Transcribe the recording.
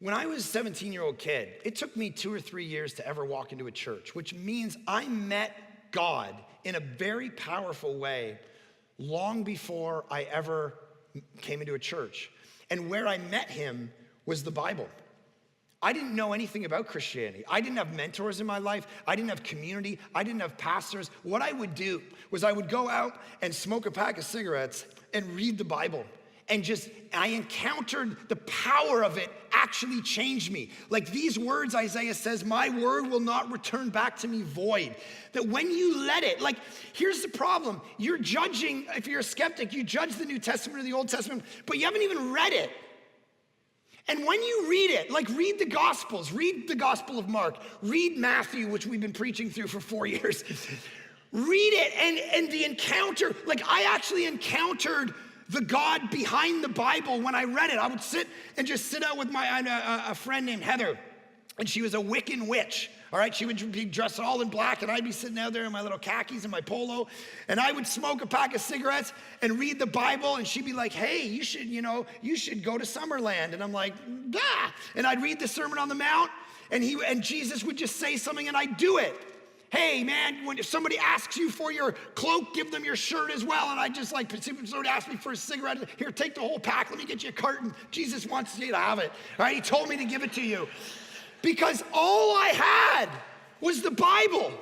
When I was a 17-year-old kid, it took me 2 or 3 years to ever walk into a church, which means I met God in a very powerful way long before I ever came into a church. And where I met him was the Bible. I didn't know anything about Christianity. I didn't have mentors in my life. I didn't have community. I didn't have pastors. What I would do was I would go out and smoke a pack of cigarettes and read the Bible. And I encountered the power of it actually changed me. Like these words, Isaiah says, my word will not return back to me void. That when you let it, like here's the problem. You're judging, if you're a skeptic, you judge the New Testament or the Old Testament, but you haven't even read it. And when you read it, like read the Gospels, read the Gospel of Mark, read Matthew, which we've been preaching through for 4 years. Read it and the encounter, like I actually encountered the God behind the Bible when I read it. I would sit out with a friend named Heather, and she was a Wiccan witch. All right, she would be dressed all in black, and I'd be sitting out there in my little khakis and my polo, and I would smoke a pack of cigarettes and read the Bible, and she'd be like, hey, you should go to Summerland. And I'm like, bah. And I'd read the Sermon on the Mount, and Jesus would just say something, and I'd do it. Hey, man, if somebody asks you for your cloak, give them your shirt as well. And I just like, if somebody asked me for a cigarette, here, take the whole pack. Let me get you a carton. Jesus wants you to have it. All right, he told me to give it to you. Because all I had was the Bible.